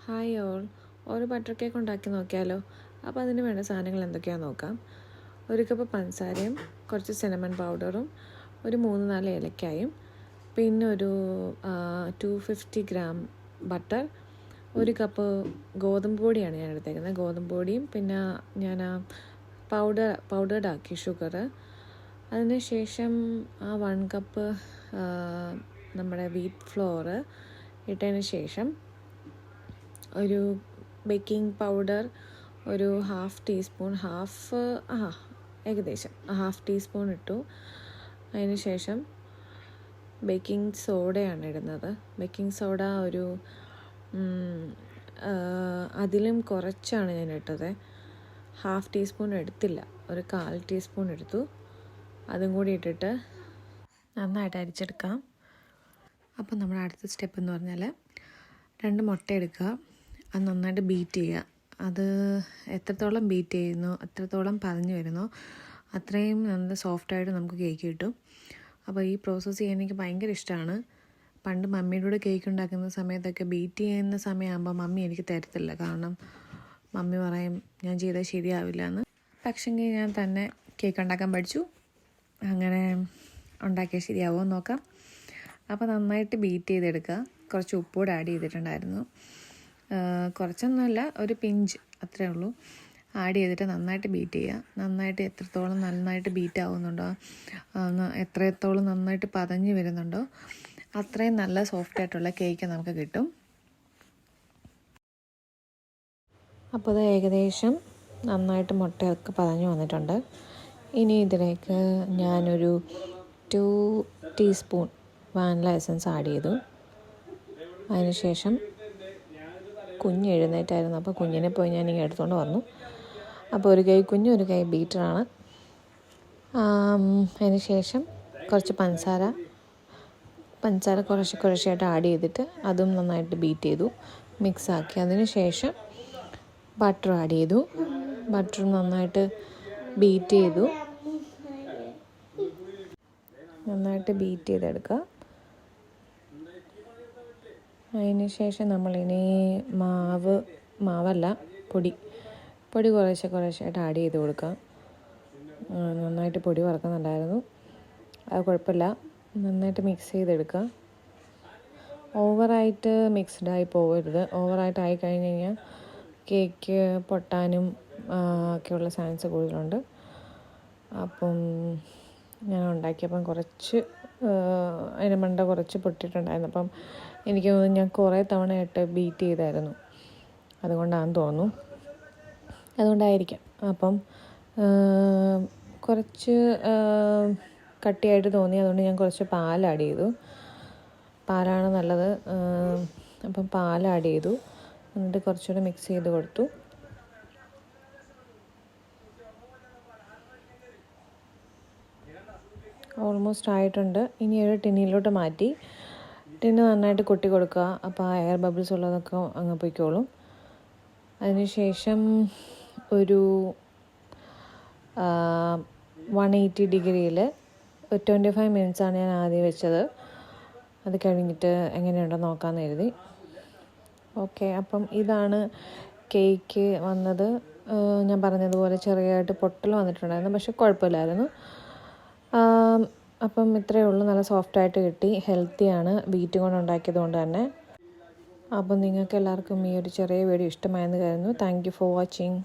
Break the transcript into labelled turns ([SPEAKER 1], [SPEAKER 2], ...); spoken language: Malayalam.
[SPEAKER 1] ഹായ് ഓൾ, ഒരു ബട്ടർ കേക്ക് ഉണ്ടാക്കി നോക്കിയാലോ. അപ്പോൾ അതിന് വേണ്ട സാധനങ്ങൾ എന്തൊക്കെയാണെന്ന് നോക്കാം. ഒരു കപ്പ് പഞ്ചസാരയും കുറച്ച് സിനമൺ പൗഡറും ഒരു 3-4 ഏലക്കായും പിന്നെ ഒരു 250 ഗ്രാം ബട്ടർ, ഒരു കപ്പ് ഗോതമ്പ് പൊടിയാണ് ഞാൻ എടുത്തേക്കുന്നത്. ഗോതമ്പ് പൊടിയും പിന്നെ ഞാൻ പൗഡേർഡ് ആക്കി ഷുഗർ. അതിന് ശേഷം 1 കപ്പ് നമ്മുടെ വീറ്റ് ഫ്ലോർ ഇട്ടതിന് ശേഷം ഒരു ബേക്കിംഗ് പൗഡർ ഒരു ഹാഫ് ടീസ്പൂൺ ഇട്ടു. അതിന് ശേഷം ബേക്കിംഗ് സോഡയാണ് ഇടുന്നത്. ബേക്കിംഗ് സോഡ ഒരു അതിലും കുറച്ചാണ് ഞാൻ ഇട്ടത്. ഹാഫ് ടീസ്പൂൺ എടുത്തില്ല, ഒരു 1/4 ടീസ്പൂൺ എടുത്തു. അതും കൂടി ഇട്ടിട്ട് നന്നായിട്ട് അരിച്ചെടുക്കാം. അപ്പം നമ്മുടെ അടുത്ത സ്റ്റെപ്പ് എന്ന് പറഞ്ഞാൽ 2 മുട്ട എടുക്കുക, അത് നന്നായിട്ട് ബീറ്റ് ചെയ്യുക. അത് എത്രത്തോളം ബീറ്റ് ചെയ്യുന്നോ എത്രത്തോളം പതഞ്ഞ് വരുന്നോ അത്രയും നല്ല സോഫ്റ്റായിട്ട് നമുക്ക് കേക്ക് കിട്ടും. അപ്പോൾ ഈ പ്രോസസ്സ് ചെയ്യാൻ എനിക്ക് ഭയങ്കര ഇഷ്ടമാണ്. പണ്ട് മമ്മിയുടെ കൂടെ കേക്ക് ഉണ്ടാക്കുന്ന സമയത്തൊക്കെ ബീറ്റ് ചെയ്യുന്ന സമയമാകുമ്പോൾ മമ്മി എനിക്ക് തരത്തില്ല, കാരണം മമ്മി പറയും ഞാൻ ചെയ്താൽ ശരിയാവില്ല എന്ന്. പക്ഷെങ്കിൽ ഞാൻ തന്നെ കേക്ക് ഉണ്ടാക്കാൻ പഠിച്ചു. അങ്ങനെ ഉണ്ടാക്കിയാൽ ശരിയാവുമോ നോക്കാം. അപ്പോൾ നന്നായിട്ട് ബീറ്റ് ചെയ്തെടുക്കുക. കുറച്ച് ഉപ്പൂടെ ആഡ് ചെയ്തിട്ടുണ്ടായിരുന്നു, കുറച്ചൊന്നുമല്ല, ഒരു പിഞ്ച് അത്രേ ഉള്ളൂ. ആഡ് ചെയ്തിട്ട് നന്നായിട്ട് ബീറ്റ് ചെയ്യുക. നന്നായിട്ട് എത്രത്തോളം നന്നായിട്ട് ബീറ്റ് ആവുന്നുണ്ടോ, എത്രത്തോളം നന്നായിട്ട് പതഞ്ഞ് വരുന്നുണ്ടോ അത്രയും നല്ല സോഫ്റ്റായിട്ടുള്ള കേക്ക് നമുക്ക് കിട്ടും. അപ്പോൾ അത് ഏകദേശം നന്നായിട്ട് മുട്ടയൊക്കെ പതഞ്ഞ് വന്നിട്ടുണ്ട്. ഇനി ഇതിലേക്ക് ഞാനൊരു 2 ടീസ്പൂൺ വാനില എസൻസ് ആഡ് ചെയ്തു. അതിനുശേഷം കുഞ്ഞ് എഴുന്നേറ്റായിരുന്നു, അപ്പോൾ കുഞ്ഞിനെ പോയി ഞാനിങ്ങനെ എടുത്തുകൊണ്ട് വന്നു. അപ്പോൾ ഒരു കൈ കുഞ്ഞ് ഒരു കൈ ബീറ്ററാണ്. അതിന് ശേഷം കുറച്ച് പഞ്ചസാര കുറേശ്ശായിട്ട് ആഡ് ചെയ്തിട്ട് അതും നന്നായിട്ട് ബീറ്റ് ചെയ്തു, മിക്സാക്കി. അതിന് ശേഷം ബട്ടർ ആഡ് ചെയ്തു. ബട്ടർ നന്നായിട്ട് ബീറ്റ് ചെയ്തെടുക്കുക. അതിന് ശേഷം നമ്മളിനി പൊടി കുറേശ്ശായിട്ട് ആഡ് ചെയ്ത് കൊടുക്കാം. നന്നായിട്ട് പൊടി വറക്കുന്നുണ്ടായിരുന്നു, അത് കുഴപ്പമില്ല. നന്നായിട്ട് മിക്സ് ചെയ്തെടുക്കുക. ഓവറായിട്ട് മിക്സ്ഡായി പോകരുത്. ഓവറായിട്ട് ആയി കഴിഞ്ഞ് കഴിഞ്ഞാൽ കേക്ക് പൊട്ടാനും ഒക്കെയുള്ള ചാൻസ് കൂടുതലുണ്ട്. അപ്പം ഞാൻ ഉണ്ടാക്കിയപ്പം അതിന് മണ്ട കുറച്ച് പൊട്ടിയിട്ടുണ്ടായിരുന്നു. അപ്പം എനിക്ക് തോന്നുന്നു ഞാൻ കുറേ തവണയായിട്ട് ബീറ്റ് ചെയ്തായിരുന്നു, അതുകൊണ്ടായിരിക്കാം. അപ്പം കുറച്ച് കട്ടിയായിട്ട് തോന്നി, അതുകൊണ്ട് ഞാൻ കുറച്ച് പാൽ ആഡ് ചെയ്തു. പാലാണ് നല്ലത്. അപ്പം പാൽ ആഡ് ചെയ്തു, എന്നിട്ട് കുറച്ചുകൂടെ മിക്സ് ചെയ്ത് കൊടുത്തു. ഓൾമോസ്റ്റ് ആയിട്ടുണ്ട്. ഇനി ഒരു ടിന്നിലോട്ട് മാറ്റി ടിന്ന് നന്നായിട്ട് കൊട്ടി കൊടുക്കുക. അപ്പോൾ ആ എയർ ബബിൾസ് ഉള്ളതൊക്കെ അങ്ങ് പൊയ്ക്കോളും. അതിനുശേഷം ഒരു 180 ഡിഗ്രിയിൽ 25 മിനിറ്റ്സാണ് ഞാൻ ആദ്യം വെച്ചത്. അത് കഴിഞ്ഞിട്ട് എങ്ങനെയുണ്ടെന്ന് നോക്കാമെന്ന് കരുതി. ഓക്കെ, അപ്പം ഇതാണ് കേക്ക് വന്നത്. ഞാൻ പറഞ്ഞതുപോലെ ചെറിയതായിട്ട് പൊട്ടൽ വന്നിട്ടുണ്ടായിരുന്നു, പക്ഷെ കുഴപ്പമില്ലായിരുന്നു. അപ്പം ഇത്രയേ ഉള്ളൂ. നല്ല സോഫ്റ്റായിട്ട് കിട്ടി, ഹെൽത്തിയാണ്, വീറ്റ് കൊണ്ട് ഉണ്ടാക്കിയത് കൊണ്ട് തന്നെ. അപ്പം നിങ്ങൾക്ക് എല്ലാവർക്കും ഈ ഒരു ചെറിയ വീഡിയോ ഇഷ്ടമായെന്ന് കരുതുന്നു. Thank you for watching.